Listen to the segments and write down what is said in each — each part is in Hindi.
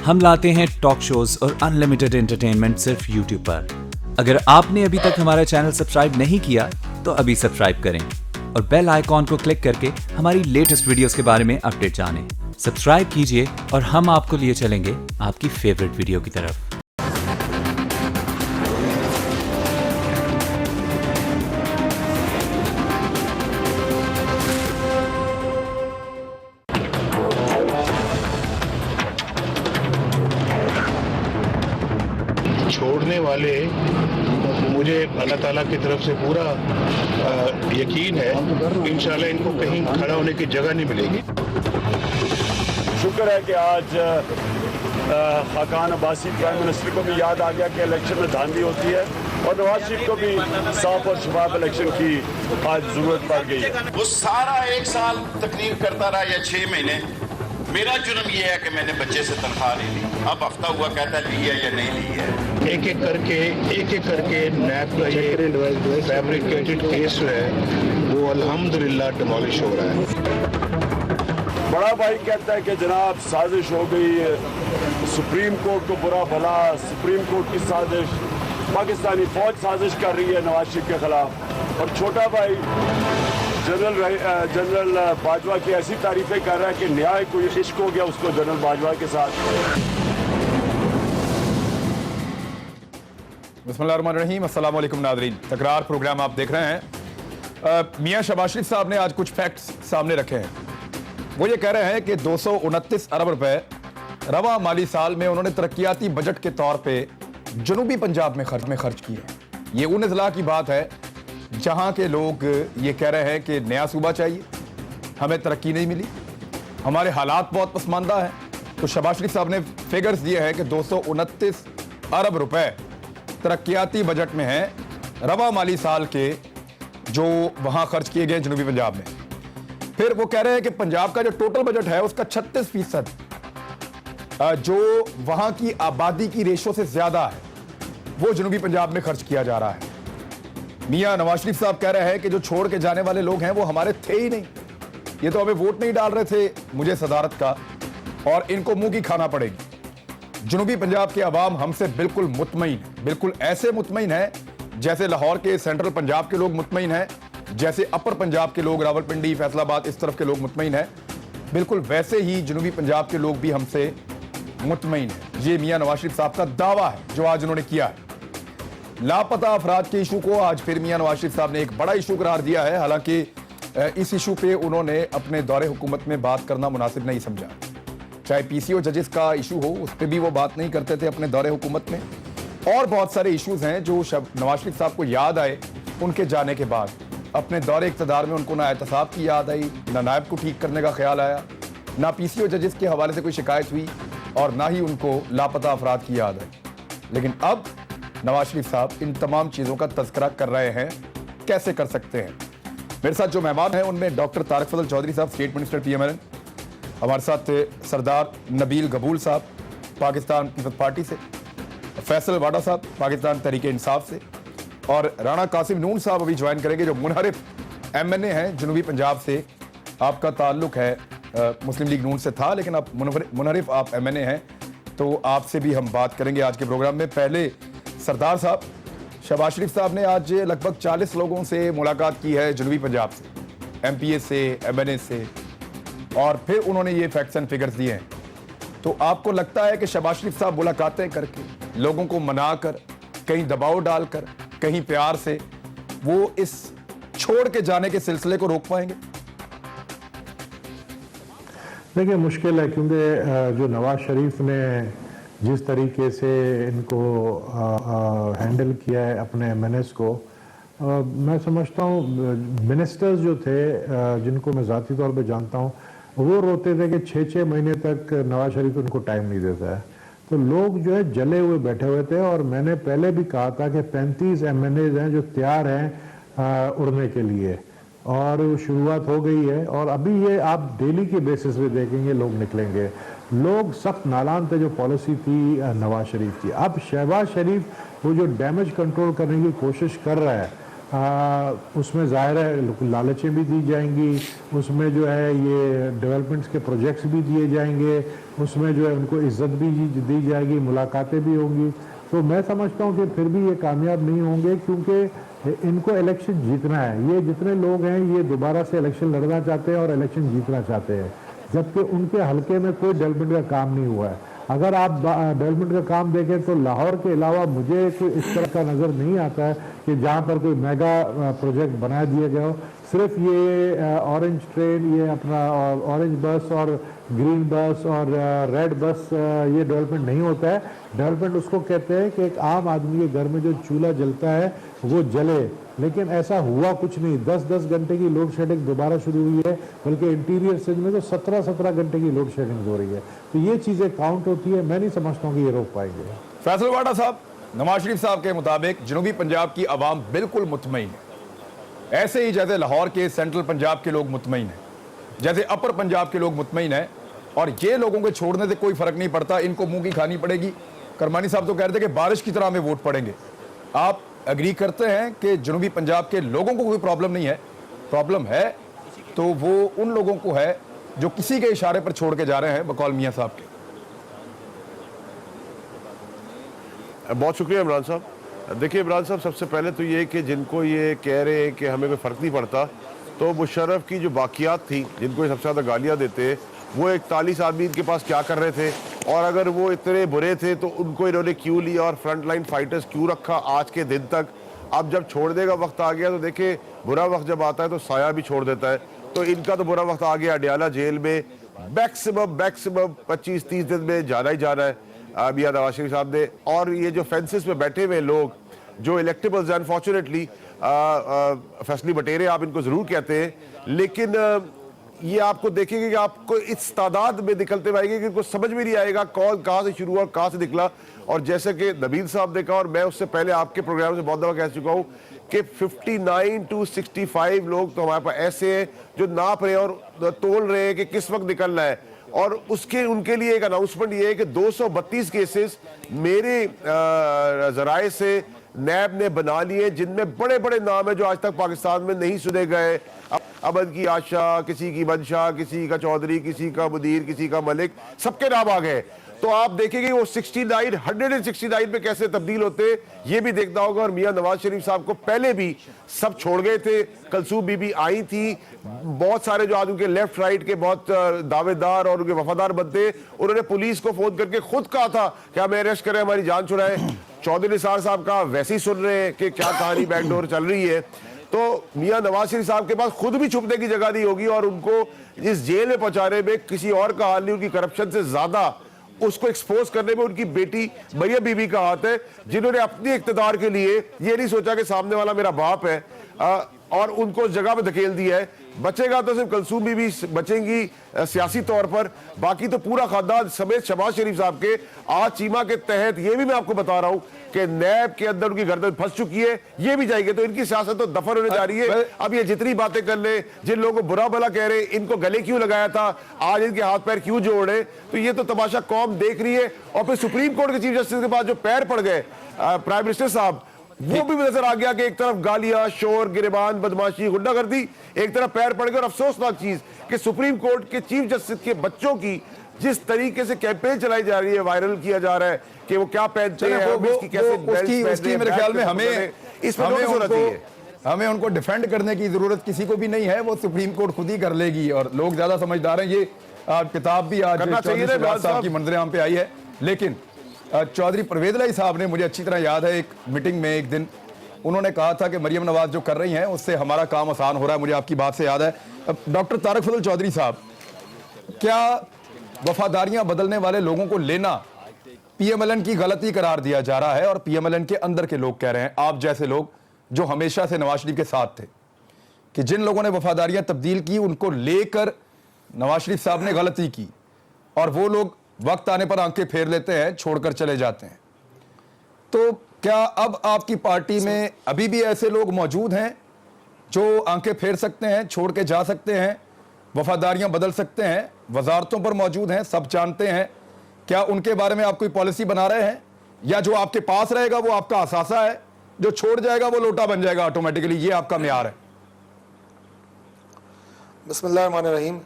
हम लाते हैं टॉक शोज और अनलिमिटेड एंटरटेनमेंट सिर्फ यूट्यूब पर। अगर आपने अभी तक हमारा चैनल सब्सक्राइब नहीं किया तो अभी सब्सक्राइब करें और बेल आइकॉन को क्लिक करके हमारी लेटेस्ट वीडियोस के बारे में अपडेट जानें। सब्सक्राइब कीजिए और हम आपको लिए चलेंगे आपकी फेवरेट वीडियो की तरफ। छोड़ने वाले मुझे अल्लाह ताला की तरफ से पूरा यकीन है, इंशाल्लाह इनको कहीं खड़ा होने की जगह नहीं मिलेगी। शुक्र है कि आज खाकान अब्बासी प्राइम मिनिस्टर को भी याद आ गया कि इलेक्शन में धांधली होती है और नवाज शरीफ को भी साफ और शफाफ इलेक्शन की आज जरूरत पड़ गई है। वो सारा एक साल तकरीर करता रहा या 6 महीने। मेरा जुर्म ये है कि मैंने बच्चे से तनख्वाह नहीं ली, अब हफ्ता हुआ कहता ली है या नहीं ली है। एक एक करके नैब का ये फैब्रिकेटेड केस जो है वो अल्हम्दुलिल्लाह डिमोलिश हो रहा है। बड़ा भाई कहता है कि जनाब साजिश हो गई है, सुप्रीम कोर्ट को बुरा भला, सुप्रीम कोर्ट की साजिश, पाकिस्तानी फौज साजिश कर रही है नवाज शरीफ के खिलाफ। और छोटा भाई जनरल बाजवा की ऐसी तारीफें कर रहा है कि न्याय को इश्क हो गया उसको जनरल बाजवा के साथ। बिस्मिल्लाहिर्रहमानिर्रहीम, अस्सलाम वालेकुम नाज़रीन। तकरार प्रोग्राम आप देख रहे हैं। मियां शहबाज शरीफ साहब ने आज कुछ फैक्ट्स सामने रखे हैं। वो ये कह रहे हैं कि 229 अरब रुपए रवा माली साल में उन्होंने तरक्याती बजट के तौर पे जनूबी पंजाब में खर्च किए। ये उन अजला की बात है जहां के लोग ये कह रहे हैं कि नया सूबा चाहिए, हमें तरक्की नहीं मिली, हमारे हालात बहुत पसमानदा हैं। तो शहबाज शरीफ साहब ने फिगर्स दिए हैं कि 229 अरब रुपए तरक्याती बजट में है रवा माली साल के, जो वहां खर्च किए गए जनूबी पंजाब में। फिर वो कह रहे हैं कि पंजाब का जो टोटल बजट है उसका 36% जो वहां की आबादी की रेशो से ज्यादा है वो जनूबी पंजाब में खर्च किया जा रहा है। मियां नवाज शरीफ साहब कह रहे हैं कि जो छोड़ के जाने वाले लोग हैं वो हमारे थे ही नहीं, ये तो हमें वोट नहीं डाल रहे थे मुझे सदारत का, और इनको मुंह की खाना पड़ेगी। जनूबी पंजाब के अवाम हमसे बिल्कुल मुतमईन है, बिल्कुल ऐसे मुतमईन है जैसे लाहौर के सेंट्रल पंजाब के लोग मुतमईन हैं, जैसे अपर पंजाब के लोग रावलपिंडी फैसलाबाद इस तरफ के लोग मुतमईन हैं, बिल्कुल वैसे ही जनूबी पंजाब के लोग भी हमसे मुतमईन है। ये मियां नवाज शरीफ साहब का दावा है जो आज उन्होंने किया है। लापता अफराद के इशू को आज फिर मियां नवाज शरीफ साहब ने एक बड़ा इशू करार दिया है। हालांकि इस इशू पे उन्होंने अपने दौरे हुकूमत में बात करना मुनासिब नहीं समझा। चाहे पीसीओ जजेस का इशू हो उस पर भी वो बात नहीं करते थे अपने दौरे हुकूमत में, और बहुत सारे इशूज हैं जो नवाज शरीफ साहब को याद आए उनके जाने के बाद। अपने दौरे इक़्तिदार में उनको ना एहतसाब की याद आई, ना नायब को ठीक करने का ख्याल आया, ना पीसीओ जजेस के हवाले से कोई शिकायत हुई, और ना ही उनको लापता अफराद की याद आई। लेकिन अब नवाज शरीफ साहब इन तमाम चीज़ों का तज़किरा कर रहे हैं। कैसे कर सकते हैं? मेरे साथ जो मेहमान हैं उनमें डॉक्टर तारिक फजल चौधरी साहब, स्टेट मिनिस्टर PMLN, हमारे साथ सरदार नबील गबूल साहब पाकिस्तान पीपल्स पार्टी से, फैसल वाडा साहब पाकिस्तान तहरीक इंसाफ से, और राणा कासिम नून साहब अभी ज्वाइन करेंगे जो मुनहरिफ MNA हैं जनूबी पंजाब से। आपका ताल्लुक है मुस्लिम लीग नून से था, लेकिन आप मुनहरिफ आप MNA हैं, तो आपसे भी हम बात करेंगे आज के प्रोग्राम में। पहले सरदार साहब, शहबाज शरीफ साहब ने आज लगभग 40 लोगों से मुलाकात की है जनूबी पंजाब से, MPA से, MNA से, और फिर उन्होंने ये फैक्ट्स एंड फिगर्स दिए हैं। तो आपको लगता है कि शहबाज शरीफ साहब मुलाकातें करके लोगों को मनाकर, कहीं दबाव डालकर, कहीं प्यार से वो इस छोड़ के जाने के सिलसिले को रोक पाएंगे? देखिए मुश्किल है, क्योंकि जो नवाज शरीफ ने जिस तरीके से इनको हैंडल किया है अपने MNAs को, मैं समझता हूँ मिनिस्टर्स जो थे जिनको मैं ज़ाती तौर पे जानता हूँ वो रोते थे कि 6-6 महीने तक नवाज शरीफ उनको टाइम नहीं देता है। तो लोग जो है जले हुए बैठे हुए थे, और मैंने पहले भी कहा था कि 35 MNAs हैं जो तैयार हैं उड़ने के लिए, और शुरुआत हो गई है। और अभी ये आप डेली के बेसिस पे देखेंगे लोग निकलेंगे। लोग सख्त नालान थे जो पॉलिसी थी नवाज शरीफ की। अब शहबाज शरीफ वो जो डैमेज कंट्रोल करने की कोशिश कर रहा है उसमें ज़ाहिर है लालचें भी दी जाएंगी, उसमें जो है ये डेवलपमेंट्स के प्रोजेक्ट्स भी दिए जाएंगे, उसमें जो है उनको इज्जत भी दी जाएगी, मुलाकातें भी होंगी। तो मैं समझता हूँ कि फिर भी ये कामयाब नहीं होंगे, क्योंकि इनको इलेक्शन जीतना है। ये जितने लोग हैं ये दोबारा से इलेक्शन लड़ना चाहते हैं और इलेक्शन जीतना चाहते हैं, जबकि उनके हलके में कोई डेवलपमेंट का काम नहीं हुआ है। अगर आप डेवलपमेंट का काम देखें तो लाहौर के अलावा मुझे कोई इस तरह का नज़र नहीं आता है कि जहाँ पर कोई मेगा प्रोजेक्ट बना दिए गए हो। सिर्फ ये ऑरेंज ट्रेन, ये अपना ऑरेंज बस और ग्रीन बस और रेड बस, ये डेवलपमेंट नहीं होता है। डेवलपमेंट उसको कहते हैं कि एक आम आदमी के घर में जो चूल्हा जलता है वो जले, लेकिन ऐसा हुआ कुछ नहीं। 10-10 घंटे की लोड शेडिंग दोबारा शुरू हुई है, बल्कि इंटीरियर सिंध में तो 17-17 घंटे की लोड शेडिंग हो रही है। तो ये चीज़ें काउंट होती है। मैं नहीं समझता हूँ कि ये रोक पाएंगे। फैसल वाडा साहब, नवाज शरीफ साहब के मुताबिक जनूबी पंजाब की आवाम बिल्कुल मुतमईन है, ऐसे ही जैसे लाहौर के सेंट्रल पंजाब के लोग मुतमईन हैं, जैसे अपर पंजाब के लोग मुतमईन हैं, और ये लोगों के छोड़ने से कोई फर्क नहीं पड़ता, इनको मुंह की खानी पड़ेगी। करमानी साहब तो कह रहे थे कि बारिश की तरह हमें वोट पड़ेंगे। आप एग्री करते हैं कि जनूबी पंजाब के लोगों को कोई प्रॉब्लम नहीं है? प्रॉब्लम है तो वो उन लोगों को है जो किसी के इशारे पर छोड़ के जा रहे हैं, बकौल मियां साहब के। बहुत शुक्रिया इमरान साहब। देखिए इमरान साहब, सबसे पहले तो ये कि जिनको ये कह रहे हैं कि हमें कोई फ़र्क नहीं पड़ता, तो मुशर्रफ की जो बाकियात थी, जिनको ये सबसे ज़्यादा गालियाँ देते, वो 41 आदमी इनके पास क्या कर रहे थे, और अगर वो इतने बुरे थे तो उनको इन्होंने क्यों लिया और फ्रंट लाइन फाइटर्स क्यों रखा आज के दिन तक। अब जब छोड़ने का वक्त आ गया तो देखिए, बुरा वक्त जब आता है तो साया भी छोड़ देता है। तो इनका तो बुरा वक्त आ गया, अडियाला जेल में मैक्सिमम 25-30 दिन में जाना ही जाना है मियां नवाज शरीफ साहब ने। और ये जो फेंसेस पे बैठे हुए लोग जो इलेक्टेबल्स हैं, अनफॉर्चुनेटली फैसली बटेरे आप इनको ज़रूर कहते हैं, लेकिन ये आपको देखेंगे कि आपको इस तादाद में निकलते आएंगे कि कुछ समझ में नहीं आएगा कौन कहाँ से शुरू हुआ और कहाँ से निकला। और जैसे कि नबील साहब ने कहा, और मैं उससे पहले आपके प्रोग्राम से बहुत दफ़ा कह चुका हूँ कि 59 to 65 लोग तो हमारे पास ऐसे हैं जो नाप रहे हैं और तोल रहे हैं कि किस वक्त निकलना है। और उसके उनके लिए एक अनाउंसमेंट ये है कि 232 केसेस मेरे जराए से नैब ने बना लिए, जिनमें बड़े बड़े नाम है जो आज तक पाकिस्तान में नहीं सुने गए। अबद की आशा, किसी की मंशा, किसी का चौधरी, किसी का मुदीर, किसी का मलिक, सबके नाम आ गए। तो आप देखेंगे वो 169 पे कैसे तब्दील होते, ये भी देखना होगा। और मियां नवाज शरीफ साहब को पहले भी सब छोड़ गए थे। कलसूम बीबी आई थी, बहुत सारे जो आज उनके लेफ्ट राइट के बहुत दावेदार और उनके वफादार बनते, उन्होंने पुलिस को फोन करके खुद कहा था कि हमें अरेस्ट करें, हमारी जान छुड़ाएं। चौधरी निसार साहब का वैसे ही सुन रहे हैं कि क्या कहानी बैकडोर चल रही है। तो मियां नवाज शरीफ साहब के पास खुद भी छुपने की जगह नहीं होगी, और उनको इस जेल में पहुंचाने में किसी और का हाल नहीं, उनकी करप्शन से ज्यादा उसको एक्सपोज करने में उनकी बेटी मरियम बीबी का हाथ है, जिन्होंने अपनी इख्तिदार के लिए ये नहीं सोचा कि सामने वाला मेरा बाप है, और उनको उस जगह पे धकेल दिया है। बचेगा तो सिर्फ कलसूम बीबी बचेंगी सियासी तौर पर, बाकी तो पूरा खानदान समेत शहबाज शरीफ साहब के आज चीमा के तहत, ये भी मैं आपको बता रहा हूं कि नैब के अंदर उनकी गर्दन फंस चुकी है, ये भी जाएंगे। तो इनकी सियासत तो दफन होने जा रही है। अब ये जितनी बातें कर ले, जिन लोगों को बुरा भला कह रहे, इनको गले क्यों लगाया था, आज इनके हाथ पैर क्यों जोड़े, तो ये तो तमाशा कौम देख रही है। और फिर सुप्रीम कोर्ट के चीफ जस्टिस के पास जो पैर पड़ गए प्राइम मिनिस्टर साहब, वो भी नजर आ गया कि एक तरफ गालियां, शोर, गिरबान, बदमाशी, गुंडागर्दी, एक तरफ पैर पड़ गए। और अफसोसनाक चीज कि सुप्रीम कोर्ट के चीफ जस्टिस के बच्चों की जिस तरीके से कैंपेन चलाई जा रही है, वायरल किया जा रहा है कि वो क्या पहनते हैं, उसकी मेरे ख्याल में हमें उनको डिफेंड करने की जरूरत किसी को भी नहीं है, वो सुप्रीम कोर्ट खुद ही कर लेगी। और लोग ज्यादा समझदार हैं। ये किताब भी आज साहब की मंजरेआम पे आई है। लेकिन चौधरी परवेज इलाही साहब ने, मुझे अच्छी तरह याद है, एक मीटिंग में एक दिन उन्होंने कहा था कि मरियम नवाज जो कर रही हैं उससे हमारा काम आसान हो रहा है। मुझे आपकी बात से याद है। डॉक्टर तारक फजल चौधरी साहब, क्या वफादारियां बदलने वाले लोगों को लेना पीएमएलएन की गलती करार दिया जा रहा है? और पीएमएलएन के अंदर के लोग कह रहे हैं, आप जैसे लोग जो हमेशा से नवाज शरीफ के साथ थे, कि जिन लोगों ने वफादारियां तब्दील की उनको लेकर नवाज शरीफ साहब ने गलती की, और वो लोग वक्त आने पर आंखें फेर लेते हैं, छोड़कर चले जाते हैं। तो क्या अब आपकी पार्टी में अभी भी ऐसे लोग मौजूद हैं जो आंखें फेर सकते हैं, छोड़ के जा सकते हैं, वफादारियां बदल सकते हैं, वजारतों पर मौजूद हैं, सब जानते हैं? क्या उनके बारे में आप कोई पॉलिसी बना रहे हैं, या जो आपके पास रहेगा वो आपका असासा है, जो छोड़ जाएगा वो लोटा बन जाएगा ऑटोमेटिकली, ये आपका म्यार है? बिस्मिल्लाहिर्रहमानिर्रहीम।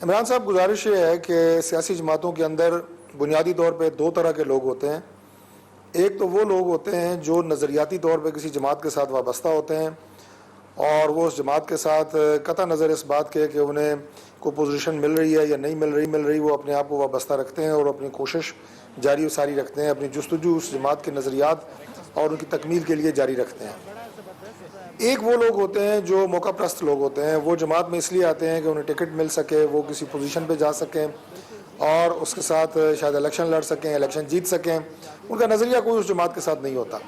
इमरान साहब, गुजारिश ये है कि सियासी जमातों के अंदर बुनियादी तौर पे दो तरह के लोग होते हैं। एक तो वो लोग होते हैं जो नज़रियाती तौर पे किसी जमात के साथ वाबस्ता होते हैं और वो उस जमात के साथ कतई नज़र इस बात के कि उन्हें कोई पोजीशन मिल रही है या नहीं मिल रही, वो अपने आप को वाबस्ता रखते हैं और अपनी कोशिश जारी सारी रखते हैं, अपनी जुस्तजू उस जमात के नज़रियात और उनकी तकमील के लिए जारी रखते हैं। एक वो लोग होते हैं जो मौका प्रस्त लोग होते हैं, वो जमात में इसलिए आते हैं कि उन्हें टिकट मिल सके, वो किसी पोजीशन पे जा सकें और उसके साथ शायद इलेक्शन लड़ सकें, इलेक्शन जीत सकें। उनका नज़रिया कोई उस जमात के साथ नहीं होता।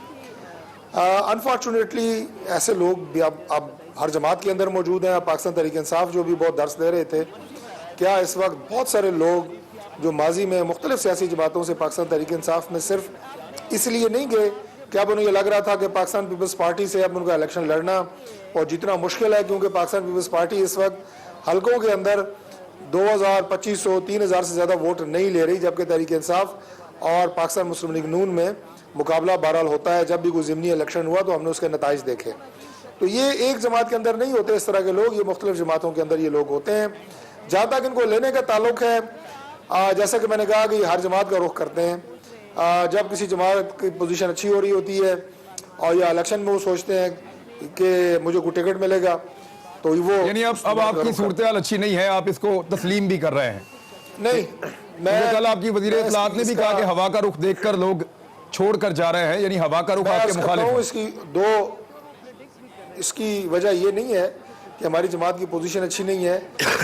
अनफॉर्चुनेटली ऐसे लोग भी अब हर जमात के अंदर मौजूद हैं। पाकिस्तान तहरीक इंसाफ जो भी बहुत दर्स दे रहे थे, क्या इस वक्त बहुत सारे लोग जो माजी में मुख्तलिफ सियासी जमातों से पाकिस्तान तहरीक इंसाफ में सिर्फ इसलिए नहीं गए कि अब उन्हें यह लग रहा था कि पाकिस्तान पीपल्स पार्टी से अब उनका इलेक्शन लड़ना और जीतना मुश्किल है, क्योंकि पाकिस्तान पीपल्स पार्टी इस वक्त हलकों के अंदर 2000, 2500, 3000 से ज़्यादा वोट नहीं ले रही, जबकि तहरीक इंसाफ और पाकिस्तान मुस्लिम लीग नून में मुकाबला बहरहाल होता है। जब भी कोई ज़िमनी इलेक्शन हुआ तो हमने उसके नताइज देखे। तो ये एक जमात के अंदर नहीं होते इस तरह के लोग, ये मुख्तलिफ जमातों के अंदर ये लोग होते हैं। जहाँ तक इनको लेने का ताल्लुक है, जैसा कि मैंने कहा कि हर जमात का रुख करते हैं। जब किसी जमात की पोजीशन अच्छी हो रही होती है और या इलेक्शन में वो सोचते हैं कि मुझे कोई टिकट मिलेगा तो वो, यानी अब आपकी सूरत हाल अच्छी नहीं है, आप इसको तस्लीम भी कर रहे हैं? नहीं, मैं कल आपकी वज़ीर इत्तलात ने भी कहा कि हवा का रुख देखकर लोग छोड़ कर जा रहे हैं, यानी हवा का रुख आपके मुखालिफ है। इसकी वजह ये नहीं है कि हमारी जमात की पोजीशन अच्छी नहीं है।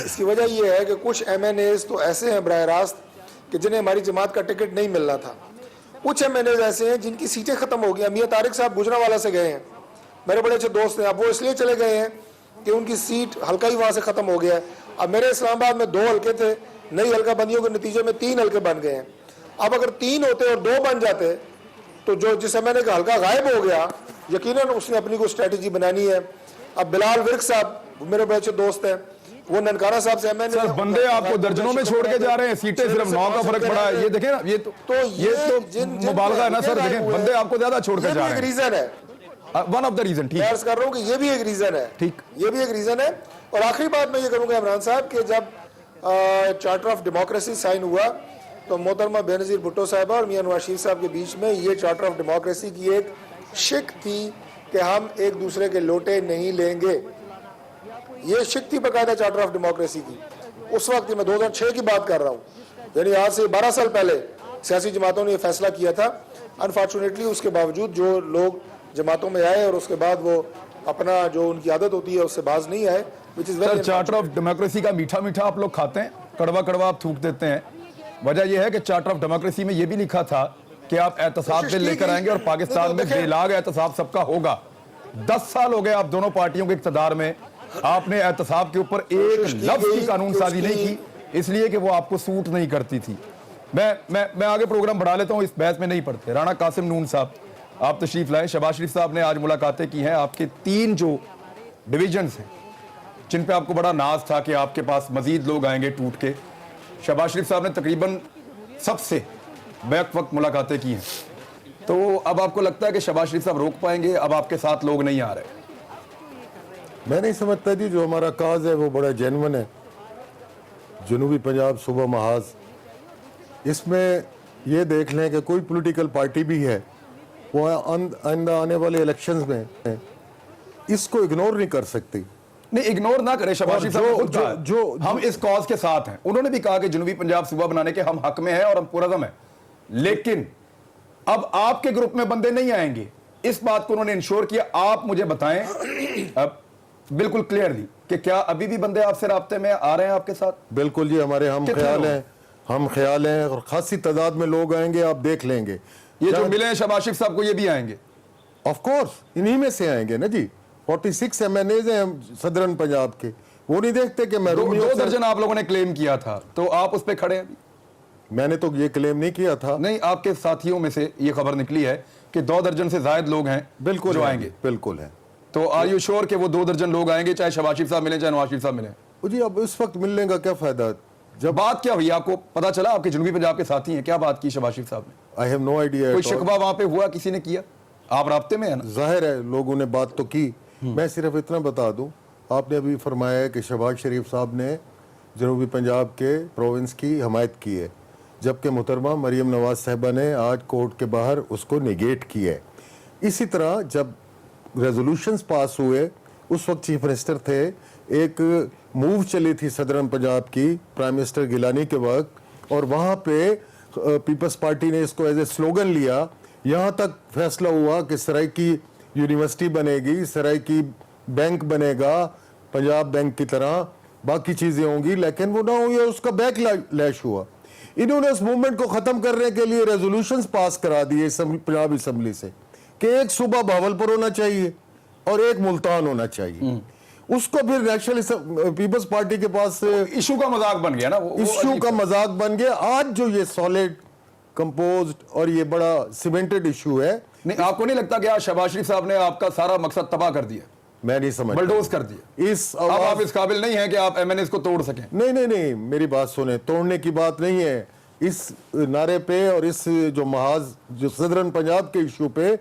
इसकी वजह यह है कि कुछ MNAs तो ऐसे हैं बराह रास्त कि जिन्हें हमारी जमात का टिकट नहीं मिलना था। कुछ MNAs ऐसे हैं जिनकी सीटें ख़त्म हो गई। मियां तारिक साहब गुजरांवाला से गए हैं, मेरे बड़े अच्छे दोस्त हैं। अब वो इसलिए चले गए हैं कि उनकी सीट हल्का ही वहाँ से ख़त्म हो गया है। अब मेरे इस्लामाबाद में 2 हल्के थे, नई हल्का बंदियों के नतीजे में 3 हल्के बन गए हैं। अब अगर 3 होते और 2 बन जाते तो जो जिस MNA का हल्का गायब हो गया, यकीनन उसने अपनी कोई स्ट्रैटेजी बनानी है। अब बिलाल विर्क साहब मेरे बड़े अच्छे दोस्त हैं, वो ननकाना साहब से MNA बंदे आपको दर्जनों में छोड़ के जा रहे हैं, सीटें सिर्फ 9 का फर्क पड़ा है। ये देखें ना, ये तो मुबालगा है ना सर, देखें बंदे आपको ज्यादा छोड़ के जा रहे हैं। रीजन है, वन ऑफ द रीजन। ठीक है, कर रहा हूँ कि ये भी एक रीजन है। ठीक, ये भी एक रीजन है। और आखिरी बात मैं ये करूंगा इमरान साहब कि जब चार्टर ऑफ डेमोक्रेसी साइन हुआ तो मोहतरमा बेनज़ीर भुट्टो साहबा और मियां नवाज शरीफ साहब के बीच में ये चार्टर ऑफ डेमोक्रेसी की एक शिक थी कि हम एक दूसरे के लोटे नहीं लेंगे। ये शिक थी बाकायदा चार्टर ऑफ डेमोक्रेसी की। उस वक्त मैं 2006 की बात कर रहा हूँ, यानी आज से 12 साल पहले सियासी जमातों ने यह फैसला किया था। अनफॉर्चुनेटली उसके बावजूद जो लोग जमातों में आए और उसके बाद वो अपना जो उनकी आदत होती है उससे बाज नहीं आए, which is very. Charter of democracy का मीठा मीठा आप लोग खाते हैं, कड़वा कड़वा आप थूक देते हैं। वजह यह है कि चार्टर ऑफ डेमोक्रेसी में यह भी लिखा था कि आप एहतसाब बिल लेकर आएंगे और पाकिस्तान में बेलाग एहतसाब सबका होगा। 10 साल हो गए आप दोनों पार्टियों के इक़्तिदार में, आपने एहतसाब के ऊपर एक लफ्ज की कानून साजी नहीं की, इसलिए कि वो आपको सूट नहीं करती थी। मैं आगे प्रोग्राम बढ़ा लेता हूँ, इस बहस में नहीं पढ़ते। राणा कासिम नून साहब, आप तशरीफ लाए। शहबाज शरीफ साहब ने आज मुलाकातें की हैं। आपके 3 जो डिविजन्स हैं जिन पे आपको बड़ा नाज था कि आपके पास मजीद लोग आएंगे टूट के, शहबाज शरीफ साहब ने तकरीबन सबसे बैक वक्त मुलाकातें की हैं। तो अब आपको लगता है कि शहबाज शरीफ साहब रोक पाएंगे? अब आपके साथ लोग नहीं आ रहे? मैं नहीं समझता जी, जो हमारा काज है वो बड़ा जेन्युइन है। जनूबी पंजाब सूबा महाज, इसमें ये देख लें कि कोई पॉलिटिकल पार्टी भी है वो आने वाले इलेक्शंस में इसको इग्नोर नहीं कर सकती। नहीं, इग्नोर ना करें। शहबाज शरीफ साहब जो हम इस कॉज के साथ हैं, उन्होंने भी कहा कि जनूबी पंजाब सूबा बनाने के हम हक में हैं और हम पुरज़म हैं, लेकिन अब आपके ग्रुप में बंदे नहीं आएंगे, इस बात को उन्होंने इंश्योर किया। आप मुझे बताएं अब बिल्कुल क्लियरली कि क्या अभी भी बंदे आपसे राब्ते में आ रहे हैं आपके साथ? बिल्कुल जी, हमारे हम ख्याल हैं और खासी तादाद में लोग आएंगे, आप देख लेंगे। ये जो मिले हैं शहबाज शरीफ साहब को, ये भी आएंगे ऑफ कोर्स, इन्हीं में से आएंगे ना जी। 46 MNAs हैं सदरन पंजाब के, वो नहीं देखते कि मैं 2 दर्जन आप लोगों ने क्लेम किया था, तो आप उस पर खड़े हैं? मैंने तो ये क्लेम नहीं किया था। नहीं, आपके साथियों में से ये खबर निकली है कि 2 दर्जन से ज्यादा लोग हैं बिल्कुल जो आएंगे। बिल्कुल है। तो आर यू श्योर कि वो 2 दर्जन लोग आएंगे, चाहे शहबाज शरीफ साहब मिले चाहे नवाज शरीफ साहब मिले? जी अब इस वक्त मिलने का क्या फायदा? जब बात क्या हुई, आपको पता चला? आपके जनूबी पंजाब के साथी हैं, क्या बात की शहबाज शरीफ साहब ने? I have no idea. कोई शिकवा वहां पे हुआ, किसी ने किया? आप राब्ते में है ना? जाहिर है लोगों ने बात तो की। मैं सिर्फ इतना बता दूं, आपने अभी फरमाया है कि शहबाज शरीफ साहब ने जनूबी पंजाब के प्रोविंस की हमायत की है, जबकि मोहतरमा मरीम नवाज साहिबा ने आज कोर्ट के बाहर उसको निगेट किया है। इसी तरह जब रेजोल्यूशंस पास हुए, उस वक्त चीफ मिनिस्टर थे, एक मूव चली थी सदरन पंजाब की प्राइम मिनिस्टर गिलानी के वक्त, और वहाँ पे पीपल्स पार्टी ने इसको एज ए स्लोगन लिया। यहाँ तक फैसला हुआ कि सराइकी यूनिवर्सिटी बनेगी, सराइकी बैंक बनेगा, पंजाब बैंक की तरह बाकी चीज़ें होंगी, लेकिन वो ना हुई, उसका बैकलैश हुआ। इन्होंने उस मूवमेंट को ख़त्म करने के लिए रेजोल्यूशंस पास करा दिए पंजाब असम्बली से कि एक सूबा भावलपुर होना चाहिए और एक मुल्तान होना चाहिए। उसको फिर नेशनल पीपल्स पार्टी के पास इशू का मजाक बन गया ना, इशू का मजाक बन गया। आज जो ये सॉलिड कंपोज्ड और ये बड़ा सीमेंटेड इशू है, नहीं, आपको नहीं लगता कि आज शहबाज शरीफ साहब ने आपका सारा मकसद तबाह कर दिया, मैं नहीं समझ, बलडोज कर दिया? अब आप इस काबिल नहीं है कि आप एमएनएस को तोड़ सकें? नहीं, मेरी बात सुने, तोड़ने की बात नहीं है। इस नारे पे और इस जो महाज जो सदरन पंजाब के इशू पे,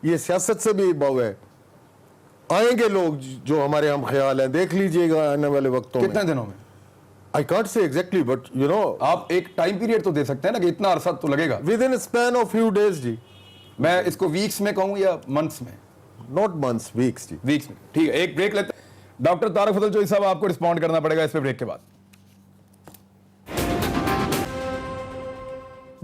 ये सियासत से भी भाव है। आएंगे लोग जो हमारे हम ख्याल हैं, देख लीजिएगा आने वाले वक्तों में। कितने दिनों में? I can't say exactly, but you know, आप एक टाइम पीरियड तो दे सकते हैं ना कि इतना अरसा तो लगेगा। Within span of few days जी। मैं इसको वीक्स में कहूं या मंथ्स में? नॉट मंथ्स, वीक्स जी। वीक्स में, ठीक है। एक ब्रेक लेते हैं। डॉक्टर तारिक फजल चौधरी साहब, आपको रिस्पॉन्ड करना पड़ेगा इस पे ब्रेक के बाद।